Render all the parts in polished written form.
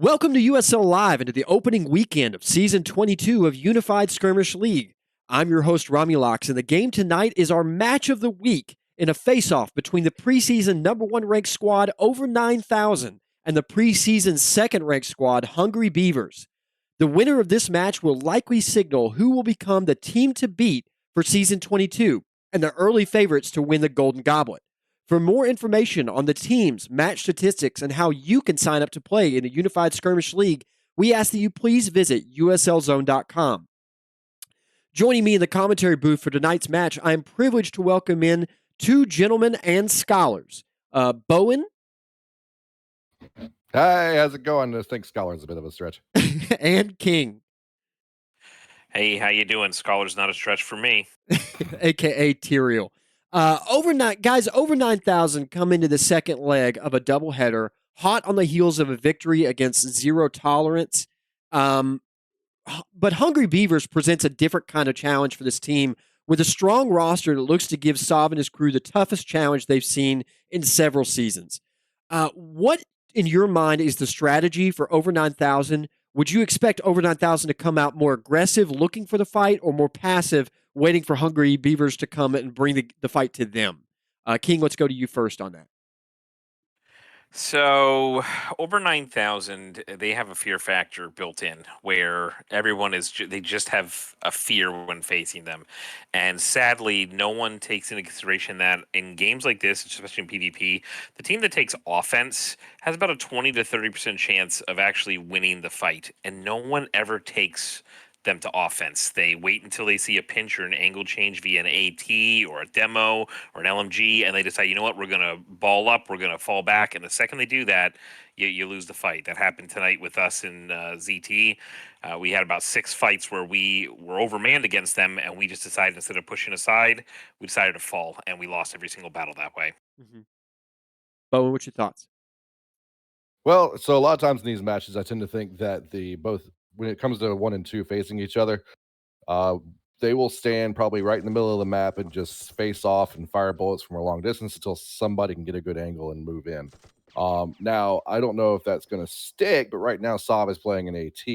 Welcome to USL Live and to the opening weekend of Season 22 of Unified Skirmish League. I'm your host, Romulocks, and the game tonight is our match of the week in a face-off between the preseason #1 ranked squad Over 9,000 and the preseason second-ranked squad Hungry Beavers. The winner of this match will likely signal who will become the team to beat for Season 22 and the early favorites to win the Golden Goblet. For more information on the teams, match statistics, and how you can sign up to play in a Unified Skirmish League, we ask that you please visit uslzone.com. Joining me in the commentary booth for tonight's match, I am privileged to welcome in two gentlemen and scholars. Bowen. Hey, how's it going? I think Scholar's a bit of a stretch. And King. Hey, how you doing? Scholar's not a stretch for me. AKA TyraeL. Over 9,000 come into the second leg of a doubleheader, hot on the heels of a victory against Zero Tolerance. But Hungry Beavers presents a different kind of challenge for this team with a strong roster that looks to give Sav and his crew the toughest challenge they've seen in several seasons. What, in your mind, is the strategy for Over 9,000? Would you expect Over 9,000 to come out more aggressive, looking for the fight, or more passive, waiting for Hungry Beavers to come and bring the fight to them? King, let's go to you first on that. So, Over 9,000, they have a fear factor built in where everyone they just have a fear when facing them. And sadly, no one takes into consideration that in games like this, especially in PvP, the team that takes offense has about a 20 to 30% chance of actually winning the fight. And no one ever takes them to offense. They wait until they see a pinch or an angle change via an AT or a demo or an LMG, and they decide, you know what, we're going to ball up, we're going to fall back. And the second they do that, you lose the fight. That happened tonight with us in ZT. We had about 6 fights where we were overmanned against them, and we just decided, instead of pushing aside, we decided to fall, and we lost every single battle that way. Mm-hmm. Bowen, what's your thoughts? Well, so a lot of times in these matches, I tend to think that when it comes to 1 and 2 facing each other, they will stand probably right in the middle of the map and just face off and fire bullets from a long distance until somebody can get a good angle and move in. Now, I don't know if that's going to stick, but right now Sav is playing an AT.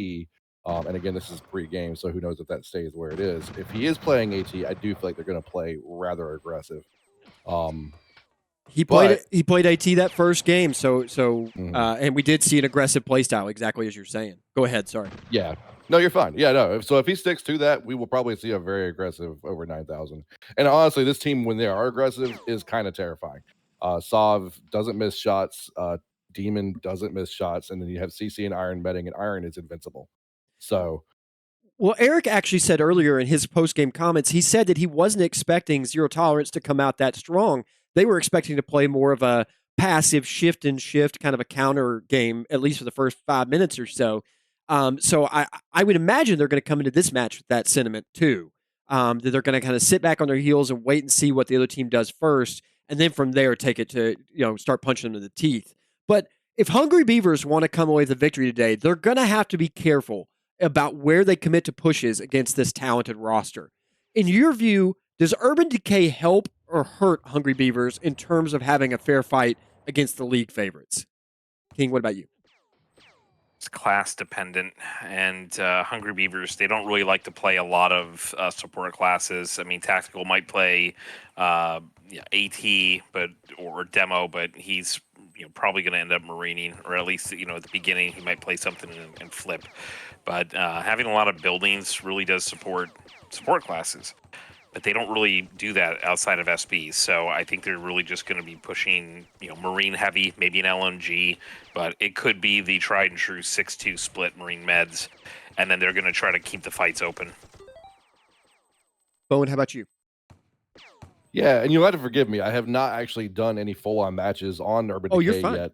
And again, this is pre-game, so who knows if that stays where it is. If he is playing AT, I do feel like they're going to play rather aggressive. He played AT that first game, and we did see an aggressive play style, exactly as you're saying. Go ahead, sorry. Yeah. No, you're fine. Yeah, no. So if he sticks to that, we will probably see a very aggressive Over 9,000. And honestly, this team, when they are aggressive, is kind of terrifying. Sav doesn't miss shots. Demon doesn't miss shots. And then you have CC and Iron betting, and Iron is invincible. So... Well, Eric actually said earlier in his post-game comments, he said that he wasn't expecting Zero Tolerance to come out that strong. They were expecting to play more of a passive shift and shift, kind of a counter game, at least for the first 5 minutes or so. So I would imagine they're going to come into this match with that sentiment too, that they're going to kind of sit back on their heels and wait and see what the other team does first, and then from there take it to, start punching them in the teeth. But if Hungry Beavers want to come away with a victory today, they're going to have to be careful about where they commit to pushes against this talented roster. In your view, does Urban Decay help or hurt Hungry Beavers in terms of having a fair fight against the league favorites? King, what about you? It's class dependent, and Hungry Beavers, they don't really like to play a lot of support classes. I mean, Tactical might play AT or Demo, but he's probably going to end up marining, or at least at the beginning he might play something and flip. But having a lot of buildings really does support classes, but they don't really do that outside of SBs. So I think they're really just going to be pushing, Marine heavy, maybe an LMG, but it could be the tried and true 6-2 split Marine meds, and then they're going to try to keep the fights open. Bowen, how about you? Yeah, and you'll have to forgive me. I have not actually done any full-on matches on Urban Decay yet.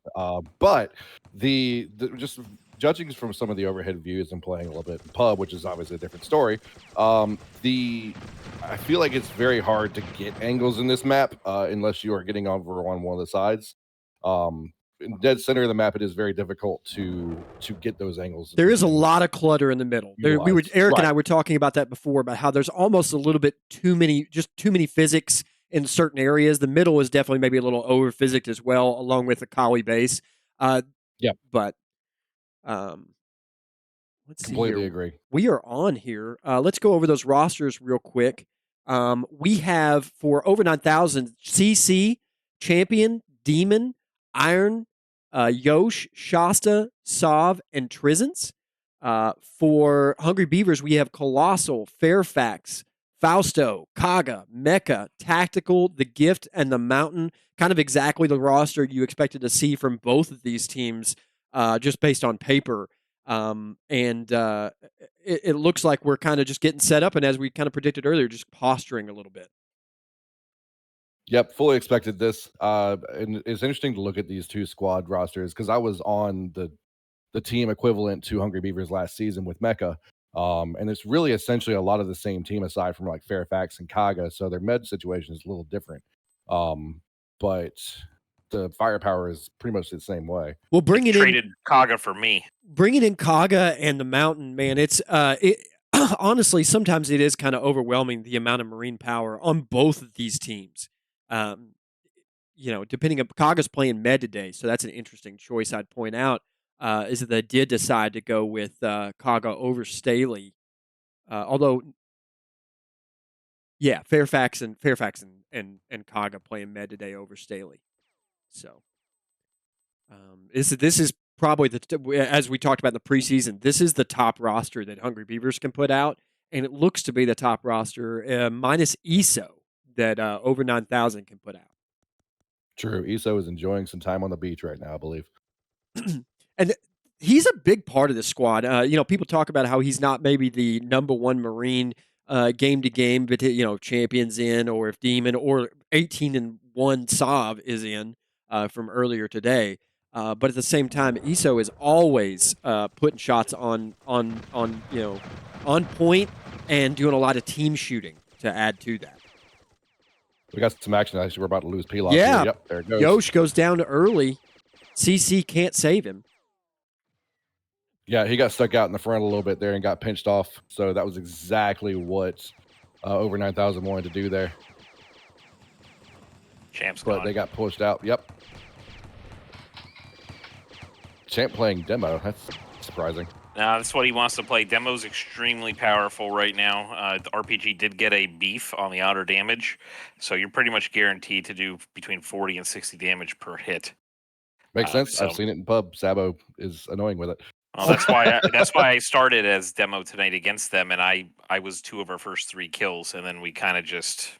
But the just judging from some of the overhead views and playing a little bit in pub, which is obviously a different story, I feel like it's very hard to get angles in this map unless you are getting over on one of the sides. In dead center of the map, it is very difficult to get those angles. There is a lot of clutter in the middle. Eric and I were talking about that before, about how there's almost a little bit too many physics in certain areas. The middle is definitely maybe a little over physicked as well, along with the Kali base. But Let's see Completely here. agree. We are on here. Let's go over those rosters real quick. We have for over 9,000 CC, Champion, Demon, Iron, Yosh, Shasta, Sov, and Trizence. For Hungry Beavers, we have Colossal, Fairfax, Fausto, Kaga, Mecha, Tactical, The Gift, and The Mountain. Kind of exactly the roster you expected to see from both of these teams, just based on paper. It looks like we're kind of just getting set up, and as we kind of predicted earlier, just posturing a little bit. Yep, fully expected this. And it's interesting to look at these two squad rosters because I was on the team equivalent to Hungry Beavers last season with Mecha. And it's really essentially a lot of the same team aside from like Fairfax and Kaga. So their med situation is a little different. But the firepower is pretty much the same way. Well, bringing traded Kaga for me. Bringing in Kaga and the Mountain, man, it's honestly sometimes it is kind of overwhelming the amount of marine power on both of these teams. Depending on Kaga's playing med today, so that's an interesting choice. I'd point out is that they did decide to go with Kaga over Staley, although. Yeah, Fairfax and Kaga playing med today over Staley. So this is probably as we talked about in the preseason, this is the top roster that Hungry Beavers can put out, and it looks to be the top roster minus ESO that over 9,000 can put out. True, ESO is enjoying some time on the beach right now, I believe. And he's a big part of the squad. People talk about how he's not maybe the number one Marine game to game, but Champion's in, or if Demon or 18-1 Sov is in from earlier today. But at the same time, ESO is always putting shots on point and doing a lot of team shooting to add to that. We got some action. Actually, we're about to lose Pilaf. Yeah, yep, there it goes. Yosh goes down early. CC can't save him. Yeah, he got stuck out in the front a little bit there and got pinched off. So that was exactly what over 9,000 wanted to do there. Champ's but gone. They got pushed out. Yep. Champ playing demo. That's surprising. That's what he wants to play. Demo's extremely powerful right now. The RPG did get a beef on the outer damage, so you're pretty much guaranteed to do between 40 and 60 damage per hit. Makes sense. I've seen it in pub. Sabo is annoying with it. Well, that's why I started as demo tonight against them, and I was 2 of our first 3 kills, and then we kind of just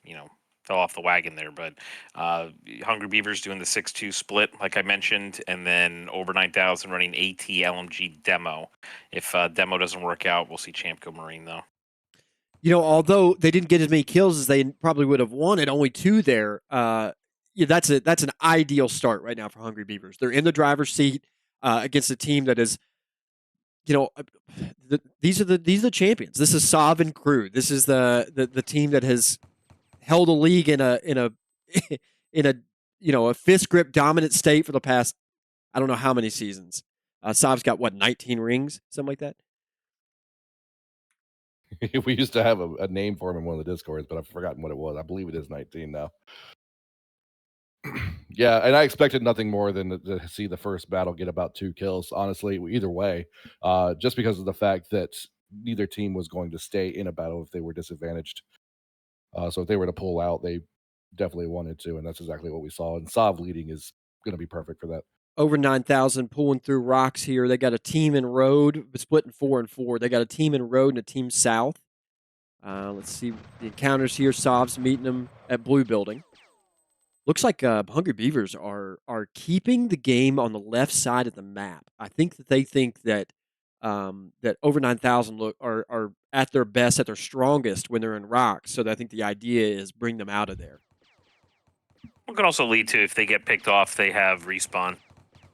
fell off the wagon there. But Hungry Beavers doing the 6-2 split, like I mentioned, and then over 9,000 running AT LMG demo. If demo doesn't work out, we'll see Champ go Marine though. Although they didn't get as many kills as they probably would have wanted, only 2 there. That's an ideal start right now for Hungry Beavers. They're in the driver's seat against a team that is. These are the champions. This is Sov and crew. This is the team that has held a league in a fist grip dominant state for the past I don't know how many seasons. Sov's got 19 rings, something like that. We used to have a name for him in one of the Discords, but I've forgotten what it was. I believe it is 19 now. Yeah, and I expected nothing more than to see the first battle get about 2 kills, honestly, either way, just because of the fact that neither team was going to stay in a battle if they were disadvantaged. So if they were to pull out, they definitely wanted to, and that's exactly what we saw. And Sov leading is going to be perfect for that. Over 9,000 pulling through rocks here. They got a team in road, splitting 4 and 4. They got a team in road and a team south. Let's see the encounters here. Sov's meeting them at Blue Building. Looks like Hungry Beavers are keeping the game on the left side of the map. I think that they think that that over 9,000 are at their best, at their strongest when they're in rocks. So I think the idea is bring them out of there. It could also lead to if they get picked off, they have respawn.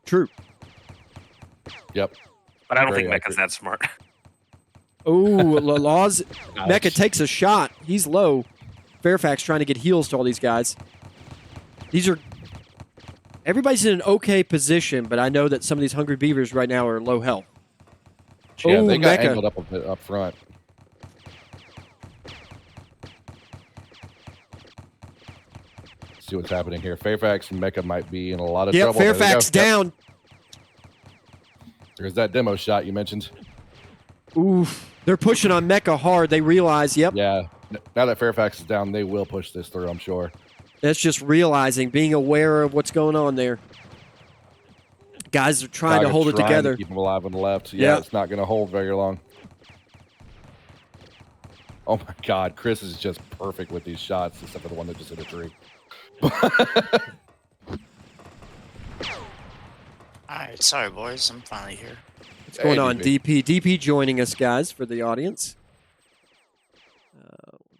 True. Yep. But I don't think Mecha's that smart. Oh, Law's Mecha takes a shot. He's low. Fairfax trying to get heals to all these guys. Everybody's in an okay position, but I know that some of these Hungry Beavers right now are low health. Yeah, they got angled up a bit up front. See what's happening here. Fairfax and Mecha might be in a lot of trouble. Fairfax down. There's that demo shot you mentioned. Oof. They're pushing on Mecha hard. They realize, yep. Yeah. Now that Fairfax is down, they will push this through, I'm sure. That's just realizing, being aware of what's going on there. Guys are trying to hold it together. Keep them alive on the left. Yeah, it's not going to hold very long. Oh my God, Chris is just perfect with these shots, except for the one that just hit a tree. Alright, sorry boys, I'm finally here. What's going on, DP? DP joining us, guys, for the audience. Let's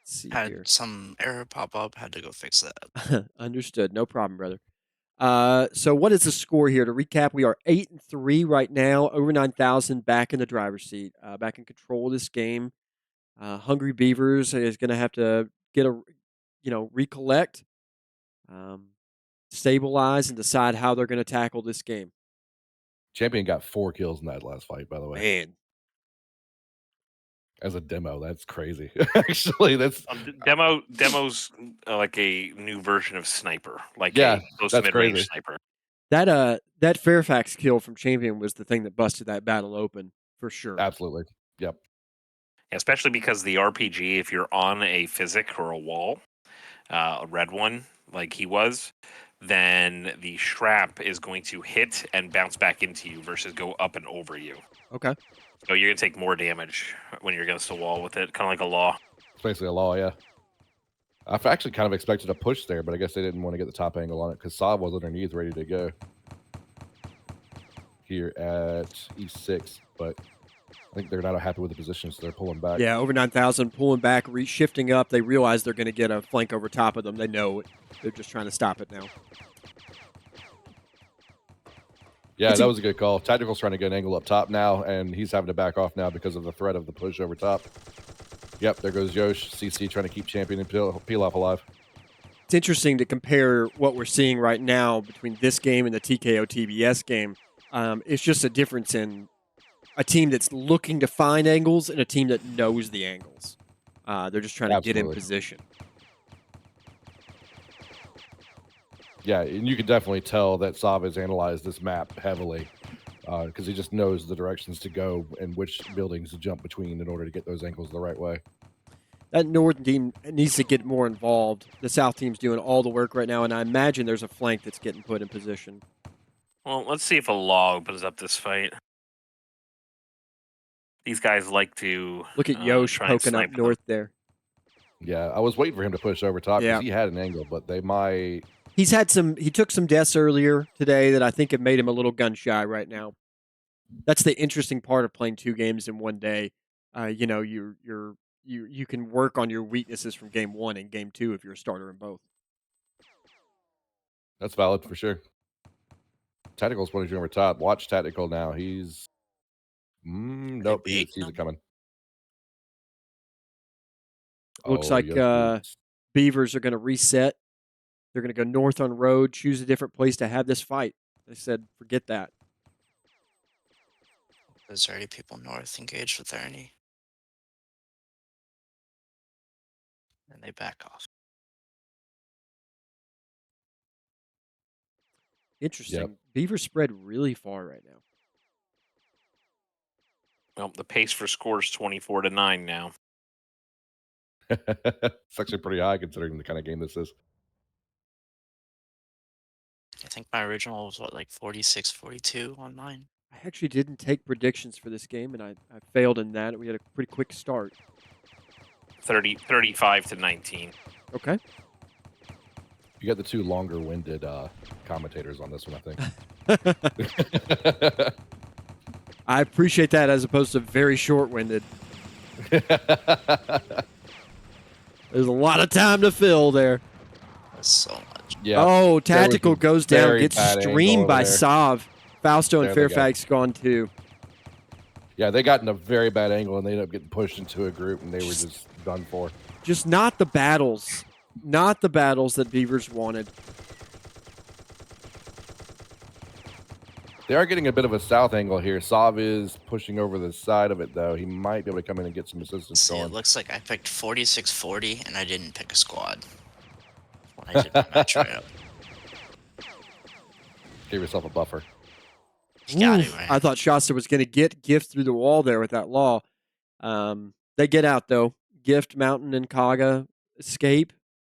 see Had here. some error pop up, had to go fix that. Understood. No problem, brother. So what is the score here? To recap, we are 8-3 right now, over 9,000, back in the driver's seat, back in control of this game. Hungry Beavers is going to have to get recollect, stabilize, and decide how they're going to tackle this game. Champion got 4 kills in that last fight, by the way. Man. As a demo, that's crazy. Actually, that's demo's like a new version of sniper, like a close to mid-range sniper. That Fairfax kill from Champion was the thing that busted that battle open for sure. Absolutely. Yep. Especially because the RPG, if you're on a physic or a wall, a red one like he was, then the strap is going to hit and bounce back into you versus go up and over you. Okay. So you're going to take more damage when you're against a wall with it, kind of like a law. It's basically a law, yeah. I've actually kind of expected a push there, but I guess they didn't want to get the top angle on it because Saab was underneath ready to go here at E6, but I think they're not happy with the position, so they're pulling back. Yeah, over 9,000, pulling back, shifting up. They realize they're going to get a flank over top of them. They know it. They're just trying to stop it now. Yeah, that was a good call. Tactical's trying to get an angle up top now, and he's having to back off now because of the threat of the push over top. Yep, there goes Yosh. CC trying to keep Champion and peel off alive. It's interesting to compare what we're seeing right now between this game and the TKO TBS game. It's just a difference in a team that's looking to find angles and a team that knows the angles. They're just trying to get in position. Yeah, and you can definitely tell that Sav has analyzed this map heavily because he just knows the directions to go and which buildings to jump between in order to get those angles the right way. That North team needs to get more involved. The South team's doing all the work right now, and I imagine there's a flank that's getting put in position. Well, let's see if a law opens up this fight. These guys like to look at Yosh poking up north there. Yeah, I was waiting for him to push over top because he had an angle, but they might. He took some deaths earlier today that I think have made him a little gun shy right now. That's the interesting part of playing 2 games in one day. You can work on your weaknesses from game 1 and game 2 if you're a starter in both. That's valid for sure. Tactical's punishing over top. Watch Tactical now. He's nope, he sees it coming. Looks like Beavers are going to reset. They're going to go north on road, choose a different place to have this fight. They said, forget that. There's already people north engaged with Ernie. And they back off. Interesting. Yep. Beavers spread really far right now. Well, the pace for score is 24-9 now. It's actually pretty high considering the kind of game this is. I think my original was, like 46-42 on mine. I actually didn't take predictions for this game, and I failed in that. We had a pretty quick start. 35-19. Okay. You got the 2 longer-winded commentators on this one, I think. I appreciate that as opposed to very short-winded. There's a lot of time to fill there. That's so much. Yeah. Oh, Tactical goes down, gets streamed by Sav. Fausto and Fairfax gone too. Yeah, they got in a very bad angle and they ended up getting pushed into a group and they were just done for. Just not the battles. Not the battles that Beavers wanted. They are getting a bit of a south angle here. Sav is pushing over the side of it, though. He might be able to come in and get some assistance going. It looks like I picked 46-40, and I didn't pick a squad. When I did my match right up. Give yourself a buffer. Got it, Oof, man. I thought Shasta was going to get Gift through the wall there with that law. They get out, though. Gift, Mountain, and Kaga escape.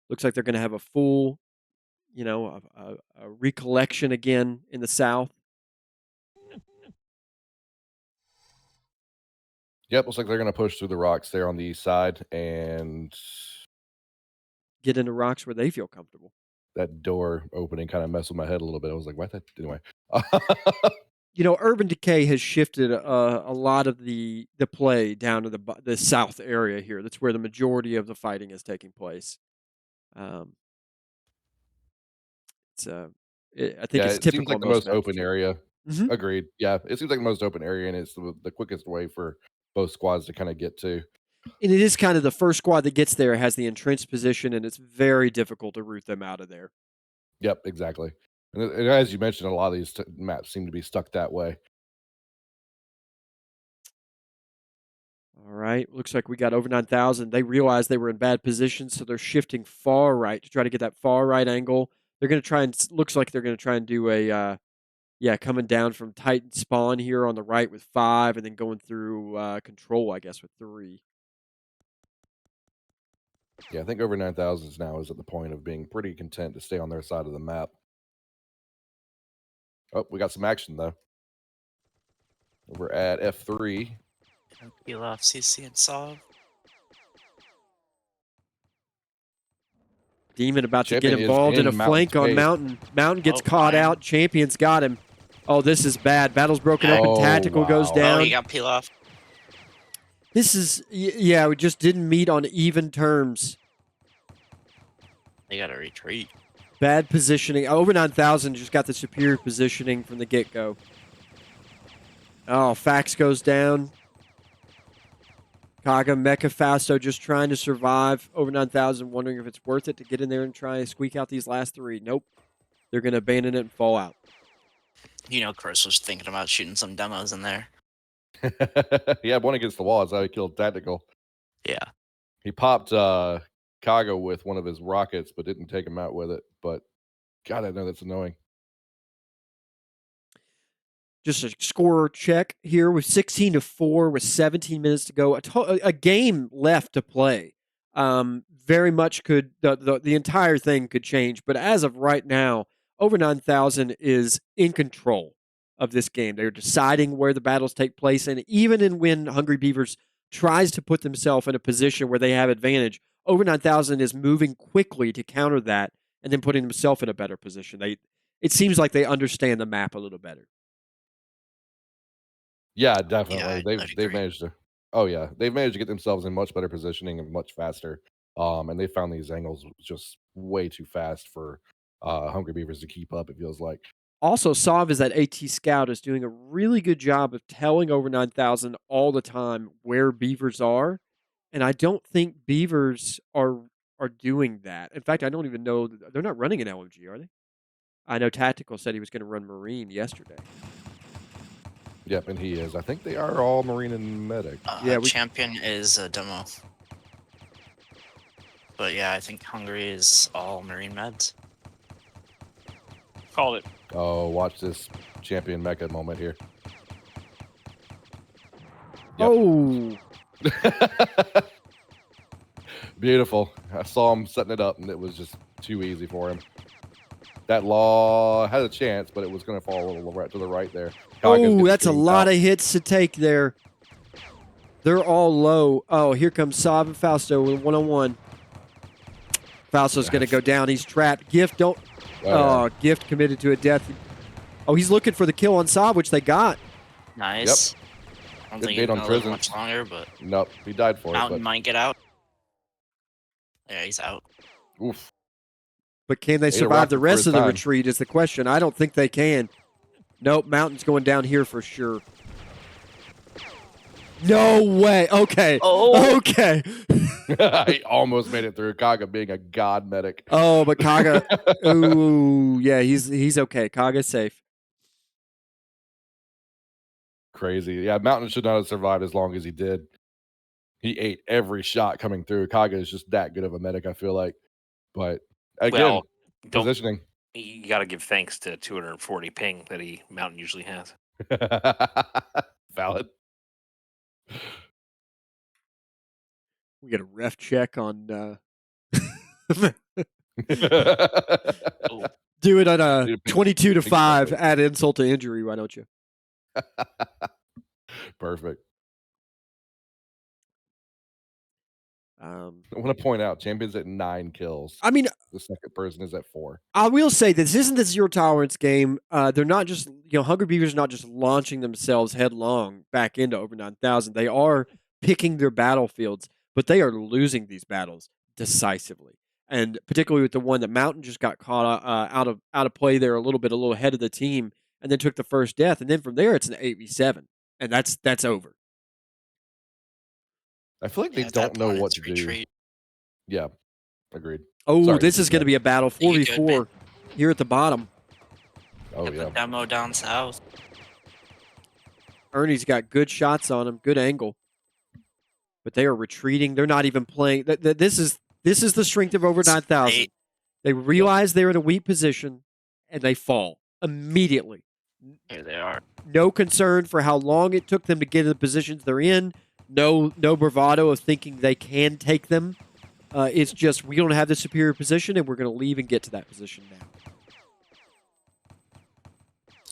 Looks like they're going to have a full, a recollection again in the south. Yep, looks like they're going to push through the rocks there on the east side and Get into rocks where they feel comfortable. that door opening kind of messed with my head a little bit. I was like, what? Anyway. Urban Decay has shifted a lot of the play down to the south area here. That's where the majority of the fighting is taking place. I think it's it typical. seems like the most most open too. area. Mhm. Agreed. Yeah, it seems like the most open area, and it's the quickest way for both squads to kind of get to. And it is kind of the first squad that gets there has the entrenched position, and it's very difficult to root them out of there. Yep, exactly. And as you mentioned, a lot of these maps seem to be stuck that way. All right. Looks like we got over 9,000. They realized they were in bad position, so they're shifting far right to try to get that far right angle. They're going to try and looks like they're going to try and do a coming down from Titan spawn here on the right with 5, and then going through control, I guess, with 3. Yeah, I think over 9,000 now is at the point of being pretty content to stay on their side of the map. Oh, we got some action though. Over at F3. Peel off CC and solve. Demon about Champion to get is involved in a in Mountain's flank on face. Mountain. Mountain gets Oh, caught fine. out. Champion's got him. Oh, this is bad. Battle's broken open. Oh, Tactical goes wow. down. Oh, he got peel off. This is, yeah, we just didn't meet on even terms. They got to retreat. Bad positioning. Over 9,000 just got the superior positioning from the get-go. Oh, Fax goes down. Kaga, Mecha, Fausto just trying to survive. Over 9,000, wondering if it's worth it to get in there and try and squeak out these last 3. Nope. They're going to abandon it and fall out. Chris was thinking about shooting some demos in there. He had one against the wall. That's how he killed Tactical. Yeah. He popped Kaga with one of his rockets, but didn't take him out with it. But God, I know that's annoying. Just a score check here with 16-4 with 17 minutes to go. A game left to play. Very much could the entire thing could change, but as of right now, over 9,000 is in control of this game. They're deciding where the battles take place, and even when Hungry Beavers tries to put themselves in a position where they have advantage, over 9,000 is moving quickly to counter that and then putting themselves in a better position. It seems like they understand the map a little better. Yeah, definitely. Yeah, They've managed to. Oh yeah, they've managed to get themselves in much better positioning and much faster. And they found these angles just way too fast for Hungry Beavers to keep up. It feels like. Also, Sav is that AT scout is doing a really good job of telling over 9,000 all the time where beavers are, and I don't think beavers are doing that. In fact, I don't even know they're not running an LMG, are they? I know Tactical said he was going to run Marine yesterday. Yep, and he is. I think they are all Marine and Medic. Yeah, Champion is a demo. But yeah, I think Hungry is all Marine meds. Called it. Oh, watch this champion mecha moment here. Yep. Oh, Beautiful. I saw him setting it up, and it was just too easy for him. That law had a chance, but it was going to fall a little right to the right there. oh, that's a lot of hits to take there. They're all low. Oh, here comes Sav and Fausto with one-on-one. Fausto's going to go down. He's trapped. Gift don't. Oh, Gift committed to a death. Oh, he's looking for the kill on Sav, which they got. Nice. Yep. I don't Good think bait he's on gonna live prison. much longer, but Nope, he died for Mountain it. might get out. Yeah, he's out. But, oof. But can they a survive the rocket for rest his of the time. retreat is the question. I don't think they can. Nope, Mountain's going down here for sure. No way. Okay. Oh. Okay. He almost made it through. Kaga being a god medic. Oh, but Kaga. Ooh, yeah, he's okay. Kaga's safe. Crazy. Yeah, Mountain should not have survived as long as he did. He ate every shot coming through. Kaga is just that good of a medic, I feel like. But again, Well, positioning. You got to give thanks to 240 ping that Mountain usually has. Valid. We get a ref check on. Oh, Do it on a Dude, big- 22 to big 5. play. Add insult to injury. Why don't you? Perfect. Um, I want to point out, Champion's at 9 kills. I mean, The second person is at 4. I will say this isn't the zero tolerance game. They're not just, Hungry Beavers are not just launching themselves headlong back into over 9,000. They are picking their battlefields, but they are losing these battles decisively. And particularly with the one that Mountain just got caught out of play there a little ahead of the team, and then took the first death. And then from there, it's an 8v7, and that's over. I feel like yeah, they at that don't know point, what it's to do. retreat. Yeah, agreed. Oh, Sorry, this is going to be a battle, You good, 4v4 here at the bottom. Oh, Get the yeah. demo down south. Ernie's got good shots on him, good angle. But they are retreating. They're not even playing. This is the strength of over 9,000. They realize they're in a weak position, and they fall immediately. Here they are. No concern for how long it took them to get in the positions they're in. No bravado of thinking they can take them. It's just we don't have the superior position, and we're going to leave and get to that position now.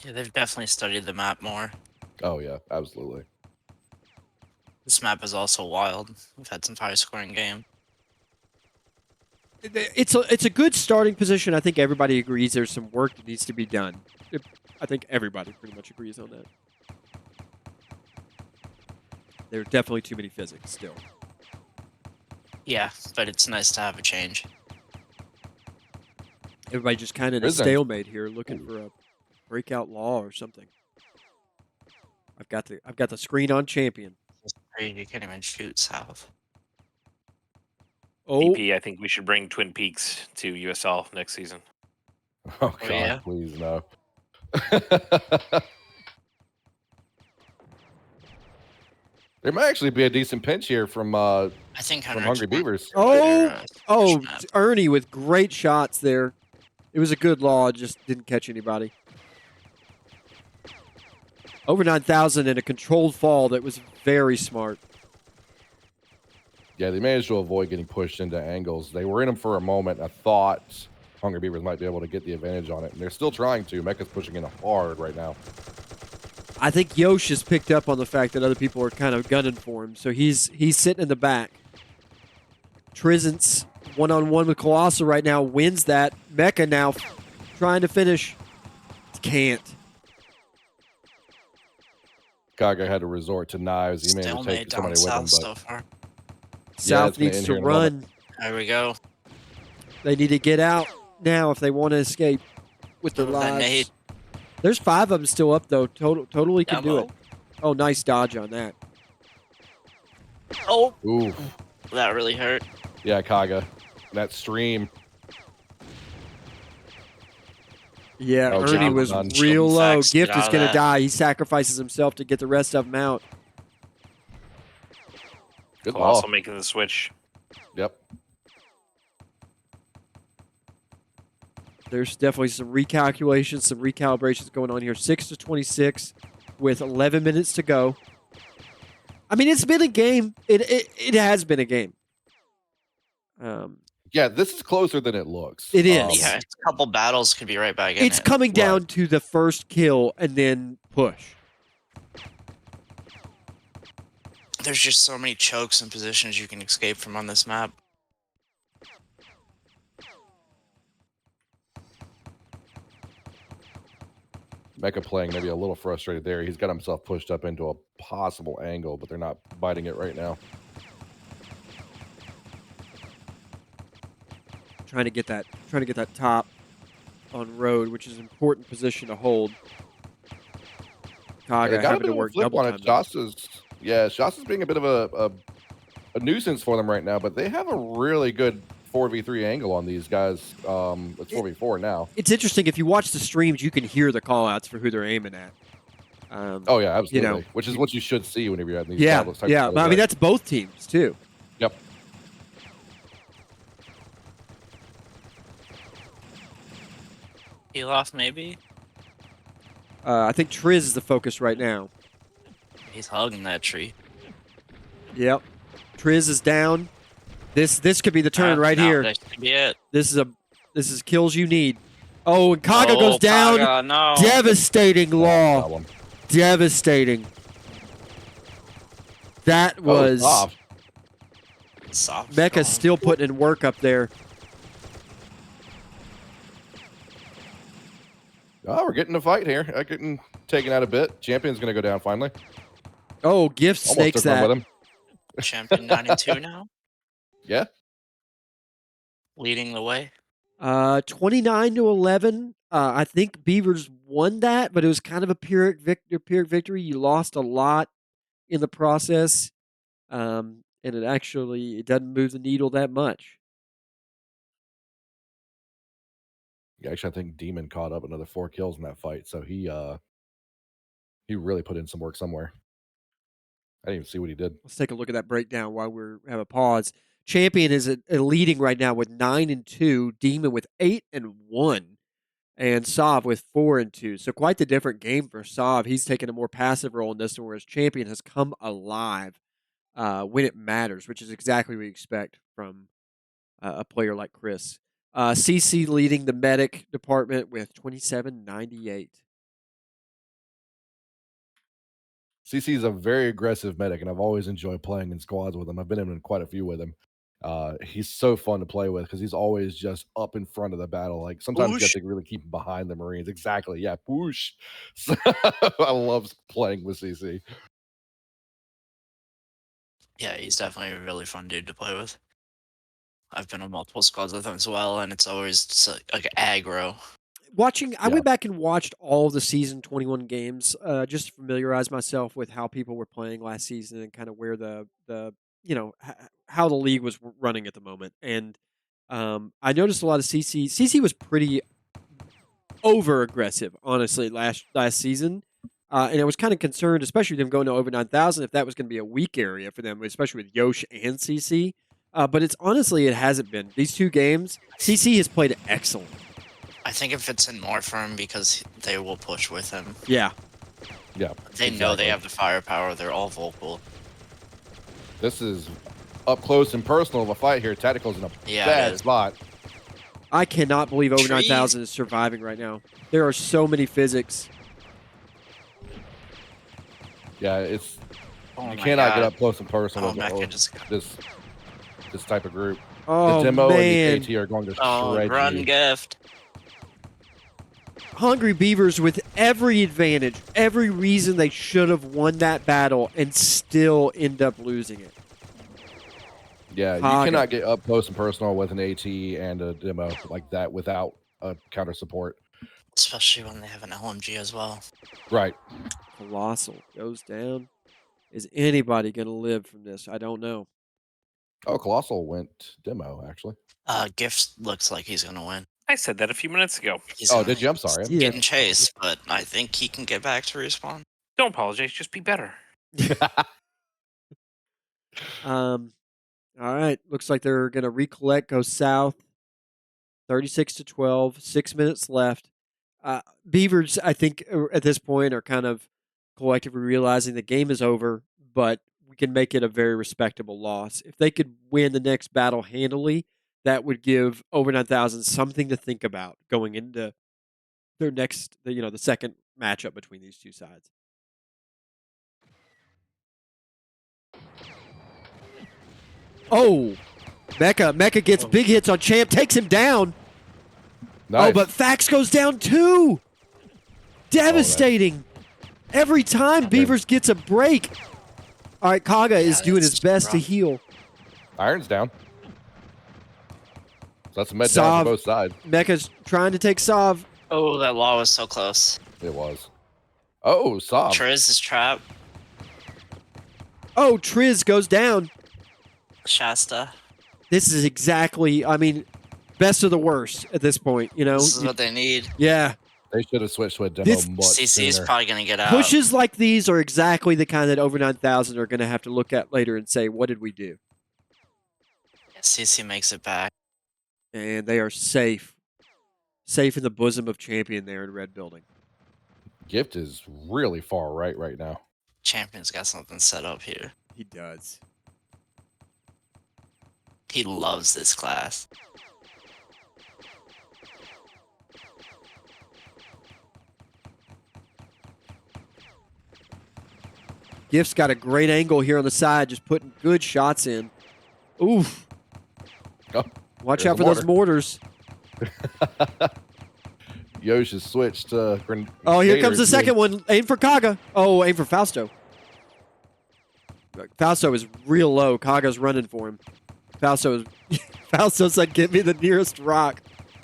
Yeah, they've definitely studied the map more. Oh, yeah, absolutely. This map is also wild. We've had some high-scoring game. It's a good starting position. I think everybody agrees there's some work that needs to be done. I think everybody pretty much agrees on that. There are definitely too many physics still. Yeah, but it's nice to have a change. Everybody just kind of in a Prison. stalemate here, looking for a breakout law or something. I've got the screen on champion. It's crazy, you can't even shoot south. Oh, BP, I think we should bring Twin Peaks to USL next season. Oh, God, yeah? please, no. There might actually be a decent pinch here from I think Hungry Beavers. oh, Ernie with great shots there. It was a good law, just didn't catch anybody. Over 9,000 in a controlled fall that was very smart. Yeah, they managed to avoid getting pushed into angles. They were in them for a moment. I thought Hungry Beavers might be able to get the advantage on it, and they're still trying to. Mecha's pushing in hard right now. I think Yosh has picked up on the fact that other people are kind of gunning for him, so he's sitting in the back. Trizance one-on-one with Colossal right now wins that. Mecha now trying to finish. Can't. Kaga had to resort to knives. He managed to take Stalemate somebody down with him, south but so far. South it's gonna needs end to here in a moment. run. There we go. They need to get out now if they want to escape with their With that lives. nade. There's 5 of them still up, though. Totally can do it. Demo. Oh, nice dodge on that. Oh, Ooh, that really hurt. yeah, Kaga. That stream. Yeah, Oh, Ernie John was Dunn. real low. Facts, get Gift is out of going to that. die. He sacrifices himself to get the rest of them out. Good ball. Also making the switch. Yep. There's definitely some recalculations, some recalibrations going on here. 6 to 26 with 11 minutes to go. I mean, it's been a game. It has been a game. Yeah, this is closer than it looks. It is. Yeah, a couple battles could be right back in It's it. coming down Right. to the first kill and then push. There's just so many chokes and positions you can escape from on this map. Mecha playing maybe a little frustrated there. He's got himself pushed up into a possible angle, but they're not biting it right now. Trying to get that top on road, which is an important position to hold. Kaga They got a having bit to of a work flip double on time. it. though. Shasta's being a bit of a nuisance for them right now, but they have a really good 4v3 angle on these guys. It's 4v4 now. It's interesting. If you watch the streams, you can hear the call-outs for who they're aiming at. Oh yeah, absolutely. know, Which is what you should see whenever you're at these Yeah, battles. yeah. But I mean, that's both teams, too. Yep. Peel off, maybe? I think Triz is the focus right now. He's hugging that tree. Yep. Triz is down. This could be the turn right No, here. that should be it. This is kills you need. Oh, and Kaga goes down. Kaga, no. Devastating Law. Problem. Devastating. That was Soft. Mecha's still putting in work up there. Oh, we're getting a fight here. Getting taken out a bit. Champion's going to go down finally. Oh, Gift Almost snakes took one that. with him. Champion 9-2 now, Yeah. leading the way. 29-11. I think Beavers won that, but it was kind of a Pyrrhic victory. You lost a lot in the process, and it doesn't move the needle that much. Yeah, actually, I think Demon caught up another 4 kills in that fight, so he really put in some work somewhere. I didn't even see what he did. Let's take a look at that breakdown while we have a pause. Champion is leading right now with 9-2, Demon with 8-1, and Sav with 4-2. So quite the different game for Sav. He's taken a more passive role in this one, whereas Champion has come alive when it matters, which is exactly what we expect from a player like Chris. CC leading the medic department with 27-98. CC is a very aggressive medic, and I've always enjoyed playing in squads with him. I've been in quite a few with him. He's so fun to play with because he's always just up in front of the battle. Like sometimes you have to really keep him behind the Marines. Exactly. Yeah. Whoosh. So, I love playing with CC. Yeah, he's definitely a really fun dude to play with. I've been on multiple squads with him as well, and it's always just like aggro. I went back and watched all of the season 21 games just to familiarize myself with how people were playing last season and kind of where how the league was running at the moment. And I noticed a lot of CC. CC was pretty over aggressive, honestly, last season. And I was kind of concerned, especially them going to over 9,000, if that was going to be a weak area for them, especially with Yosh and CC. But it hasn't been. These 2 games, CC has played excellent. I think it fits in more for him because they will push with him. Yeah. Yeah. They know they have the firepower. They're all vocal. This is up close and personal of a fight here. Tactical's in a bad spot. I cannot believe over 9,000 is surviving right now. There are so many physics. Yeah, you cannot get up close and personal with this type of group. Oh, the demo man. and the AT are going to shred run you. gift. Hungry Beavers with every advantage, every reason they should have won that battle and still end up losing it. Yeah, you cannot get up close and personal with an AT and a demo like that without a counter support. Especially when they have an LMG as well. Right. Colossal goes down. Is anybody going to live from this? I don't know. Oh, Colossal went demo, actually. Gift looks like he's going to win. I said that a few minutes ago. Did you? I'm sorry. Yeah. Getting chased, but I think he can get back to respawn. Don't apologize. Just be better. All right. Looks like they're going to recollect, go south. 36-12, 6 minutes left. Beavers, I think, at this point are kind of collectively realizing the game is over, but we can make it a very respectable loss. If they could win the next battle handily, that would give over 9,000 something to think about going into their next, the second matchup between these 2 sides. Oh, Mecha gets big hits on Champ, takes him down. Nice. Oh, but Fax goes down too. Devastating. Every time Beavers gets a break. All right, Kaga is doing his best to heal. Iron's down. So that's a med down for both sides. Mecha's trying to take Sav. Oh, that law was so close. It was. Oh, Sav. Triz is trapped. Oh, Triz goes down. Shasta. This is exactly, best of the worst at this point, This is what they need. Yeah. They should have switched to a demo much CC is sooner. probably going to get out. Pushes like these are exactly the kind that over 9,000 are going to have to look at later and say, what did we do? Yeah, CC makes it back. And they are safe. Safe in the bosom of Champion there in Red Building. Gift is really far right now. Champion's got something set up here. He does. He loves this class. Gift's got a great angle here on the side, just putting good shots in. Oof. Oh, Watch there's out a for those mortars. Yosh has switched to Oh, here comes the Gators here. second one. Aim for Kaga. Oh, aim for Fausto. Fausto is real low. Kaga's running for him. Fausto's like, give me the nearest rock.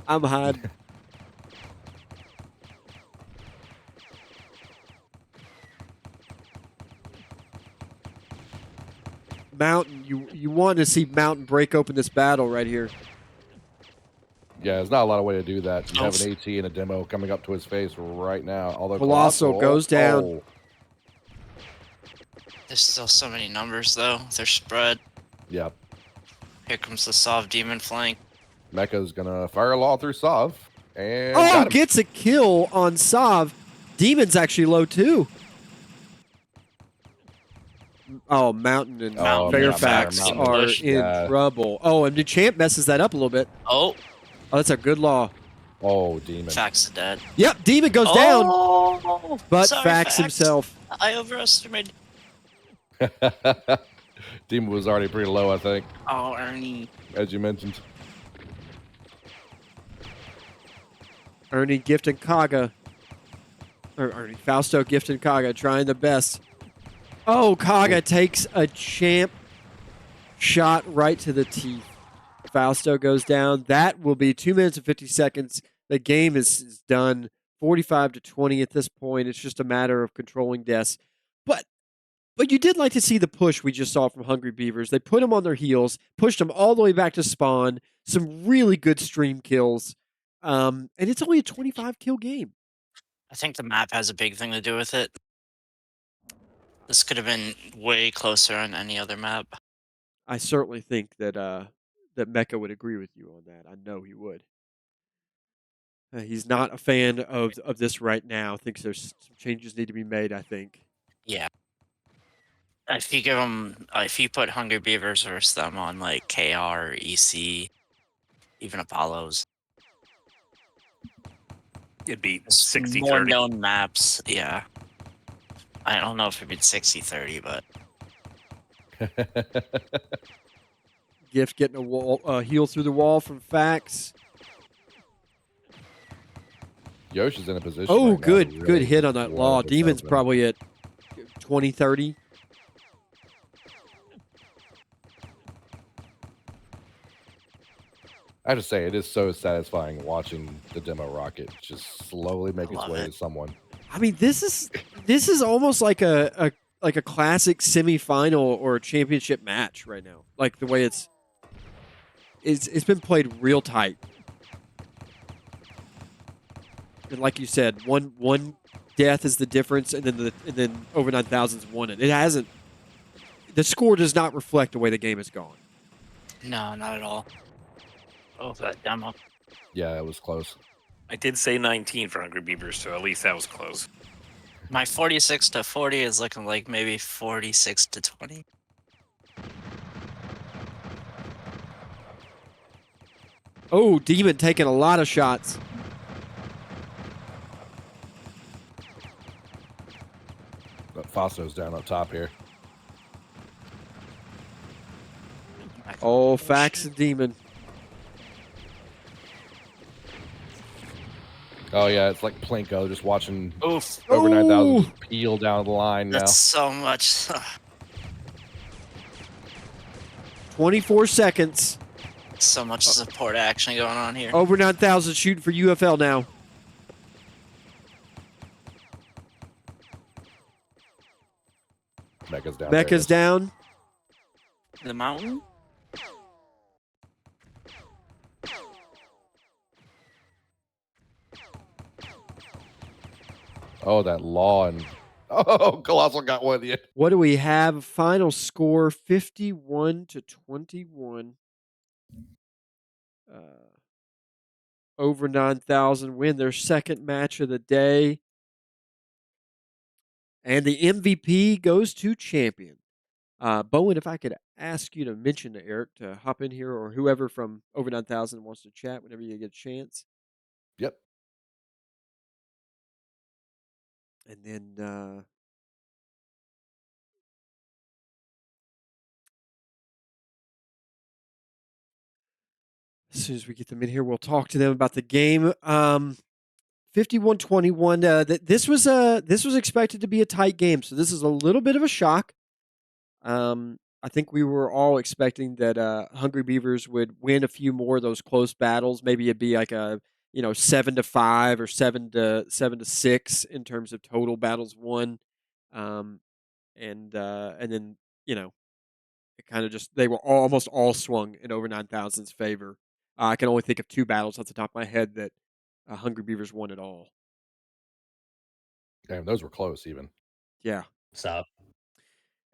I'm hiding. Mountain, you want to see Mountain break open this battle right here. Yeah, there's not a lot of way to do that. You have Oh. an AT and a demo coming up to his face right now. Although Colossal goes down. Oh, There's still so many numbers, though. They're spread. yeah. Here comes the Sov Demon flank. Mecha's gonna fire a law through Sov and Oh, got him. gets a kill on Sav. Demon's actually low too. Oh, Mountain and Oh, Fairfax Mountain. are Bush. in Yeah. trouble. Oh, and the champ messes that up a little bit. Oh, Oh, that's a good law. Oh, Demon. Fax is dead. Yep, Demon goes down, Oh, but sorry, Fax himself. I overestimated. Demon was already pretty low, I think, Oh, Ernie. as you mentioned. Ernie, Gift, and Kaga. Or Ernie, Fausto, Gift, and Kaga trying the best. Oh, Kaga takes a champ shot right to the teeth. Fausto goes down. That will be 2 minutes and 50 seconds. The game is done 45-20 at this point. It's just a matter of controlling deaths. But you did like to see the push we just saw from Hungry Beavers. They put them on their heels, pushed them all the way back to spawn. Some really good stream kills. And it's only a 25-kill game. I think the map has a big thing to do with it. This could have been way closer on any other map. I certainly think that that Mecha would agree with you on that. I know he would. He's not a fan of this right now. Thinks there's some changes need to be made, I think. Yeah. If you give them, if you put Hungry Beavers versus them on like KR, or EC, even Apollos, It'd be there's 60 more 30. known maps. Yeah. I don't know if it'd be 60-30, but Gift getting a wall, heal through the wall from Fax. Yosh is in a position. Oh, right now good to good really hit on that blow law. this Demon's open. probably at 20-30. I have to say, it is so satisfying watching the demo rocket just slowly make its love way it. to someone. I mean, this is almost like a classic semifinal or a championship match right now. Like the way it's been played real tight. And like you said, one death is the difference, and then over 9,000's won it. It hasn't. The score does not reflect the way the game has gone. no, not at all. Oh, that demo. Yeah, it was close. I did say 19 for Hungry Beavers, so at least that was close. My 46-40 is looking like maybe 46-20. Oh, Demon taking a lot of shots. But Fausto's down up top here. Oh, Fax and Demon. Oh yeah, it's like Plinko just watching Oof. over Ooh. 9,000 peel down the line now. That's so much. 24 seconds. So much support action going on here. Over 9,000 shooting for UFL now. Mecha's down. Becca's down. The mountain? Oh, that law and oh, Colossal got one of you. What do we have? Final score 51-21. Over 9,000 win their second match of the day. And the MVP goes to Champion. Bowen, if I could ask you to mention to Eric to hop in here, or whoever from Over 9000 wants to chat whenever you get a chance. Yep. And then as soon as we get them in here, we'll talk to them about the game. 51-21. This was expected to be a tight game, so this is a little bit of a shock. I think we were all expecting that Hungry Beavers would win a few more of those close battles. Maybe it'd be like a 7-5 or 7-6 in terms of total battles won, and then it kind of just they were almost all swung in Over 9000's favor. I can only think of 2 battles off the top of my head that Hungry Beavers won it all. Damn, those were close even. Yeah. Stop.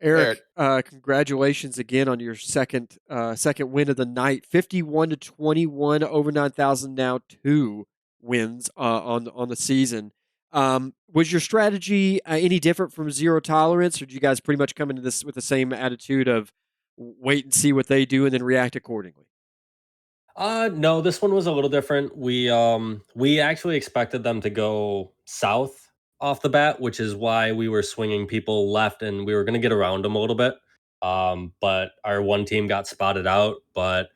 Eric, congratulations again on your second win of the night. 51-21 Over 9000, now 2 wins on the season. Was your strategy any different from Zero Tolerance, or did you guys pretty much come into this with the same attitude of wait and see what they do and then react accordingly? No, this one was a little different. We actually expected them to go south off the bat, which is why we were swinging people left and we were going to get around them a little bit. But our one team got spotted out, but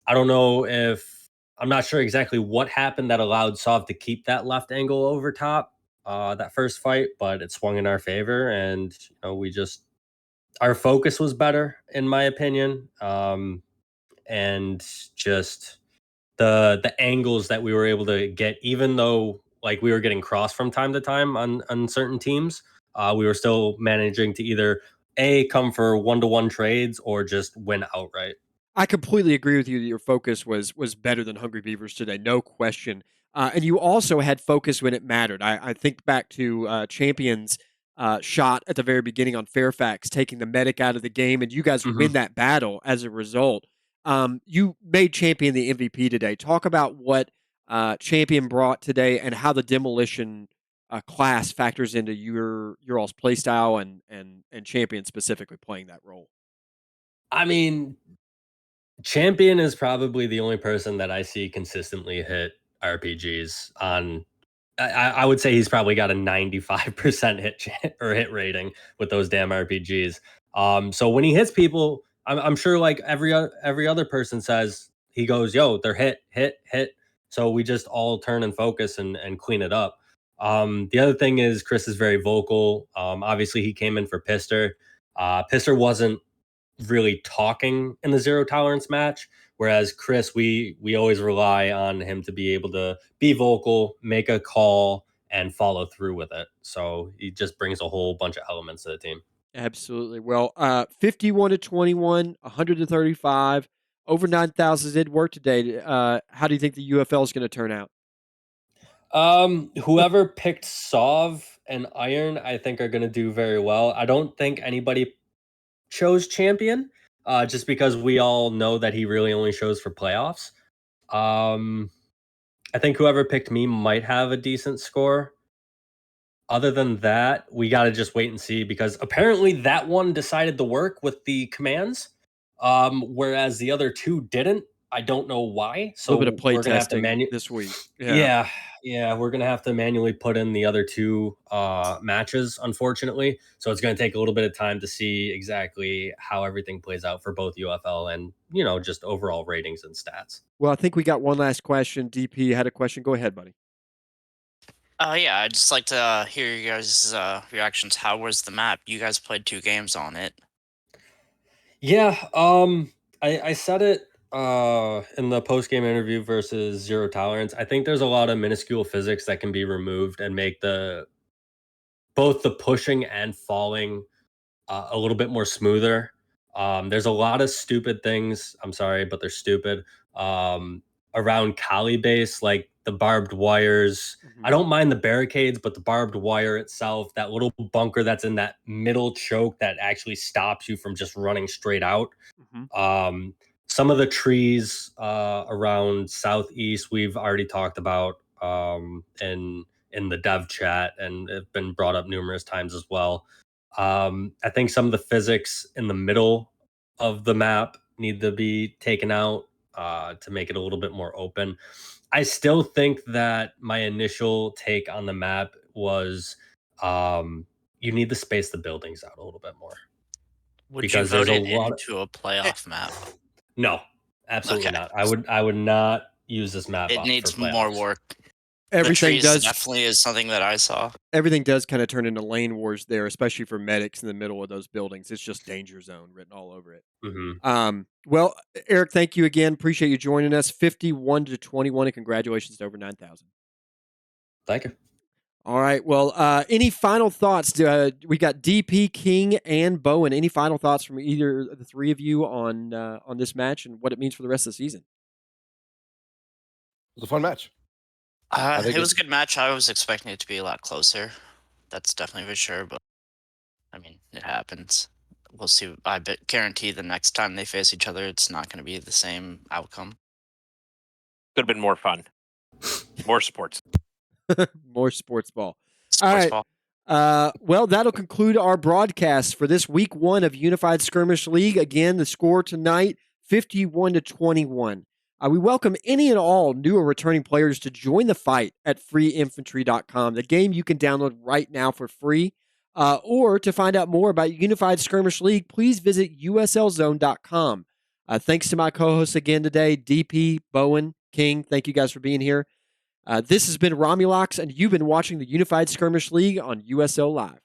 I don't know if I'm not sure exactly what happened that allowed Sov to keep that left angle over top that first fight, but it swung in our favor, and we just our focus was better in my opinion. And just the angles that we were able to get, even though like we were getting crossed from time to time on certain teams, we were still managing to either come for 1-to-1 trades or just win outright. I completely agree with you that your focus was better than Hungry Beavers today, no question. And you also had focus when it mattered. I think back to Champion's shot at the very beginning on Fairfax, taking the medic out of the game, and you guys win that battle as a result. You made Champion the MVP today. Talk about what Champion brought today and how the demolition class factors into your all's play style and Champion specifically playing that role. I mean, Champion is probably the only person that I see consistently hit RPGs on. I would say he's probably got a 95% hit rating with those damn RPGs. So when he hits people, I'm sure like every other person says, he goes, "Yo, they're hit." So we just all turn and focus and clean it up. The other thing is Chris is very vocal. Obviously he came in for Pister. Pister wasn't really talking in the Zero Tolerance match, whereas Chris, we always rely on him to be able to be vocal, make a call, and follow through with it. So he just brings a whole bunch of elements to the team. Absolutely. Well, 51-21, 135, over 9000 did work today. How do you think the UFL is going to turn out? Whoever picked Sov and Iron, I think are going to do very well. I don't think anybody chose Champion, just because we all know that he really only shows for playoffs. I think whoever picked me might have a decent score. Other than that, we got to just wait and see, because apparently that one decided to work with the commands, whereas the other 2 didn't. I don't know why. So A little bit of play we're gonna have to testing this week. Yeah, we're gonna have to manually put in the other 2 matches, unfortunately. So it's gonna take a little bit of time to see exactly how everything plays out for both UFL and just overall ratings and stats. Well, I think we got one last question. DP had a question. Go ahead, buddy. Yeah, I'd just like to hear you guys' reactions. How was the map? You guys played 2 games on it. Yeah, I said it in the post-game interview versus Zero Tolerance. I think there's a lot of minuscule physics that can be removed and make both the pushing and falling a little bit more smoother. There's a lot of stupid things, I'm sorry, but they're stupid, around Kali base, like the barbed wires. I don't mind the barricades, but the barbed wire itself, that little bunker that's in that middle choke that actually stops you from just running straight out. Some of the trees around southeast we've already talked about, and in the dev chat and have been brought up numerous times as well. I think some of the physics in the middle of the map need to be taken out to make it a little bit more open. I still think that my initial take on the map was you need to space the buildings out a little bit more. Would Because you vote there's a it lot into a playoff map? No, absolutely Okay. not. I would not use this map It up needs for more playoffs. work. Everything the trees does definitely is something that I saw. everything does kind of turn into lane wars there, especially for medics in the middle of those buildings. It's just danger zone written all over it. Well, Eric, thank you again. Appreciate you joining us. 51-21, and congratulations to over 9,000. Thank you. All right. Well, any final thoughts? We got DP, King, and Bowen. Any final thoughts from either of the three of you on this match and what it means for the rest of the season? It was a fun match. I think It was a good match. I was expecting it to be a lot closer. That's definitely for sure. But I mean, it happens. We'll see. I guarantee the next time they face each other, it's not going to be the same outcome. Could have been more fun. More sports. More sports ball. Sports All right. ball. Well, that'll conclude our broadcast for this week 1 of Unified Skirmish League. Again, the score tonight, 51-21. We welcome any and all new or returning players to join the fight at freeinfantry.com, the game you can download right now for free. Or to find out more about Unified Skirmish League, please visit uslzone.com. Thanks to my co-hosts again today, DP, Bowen, King. Thank you guys for being here. This has been Romulocks, and you've been watching the Unified Skirmish League on USL Live.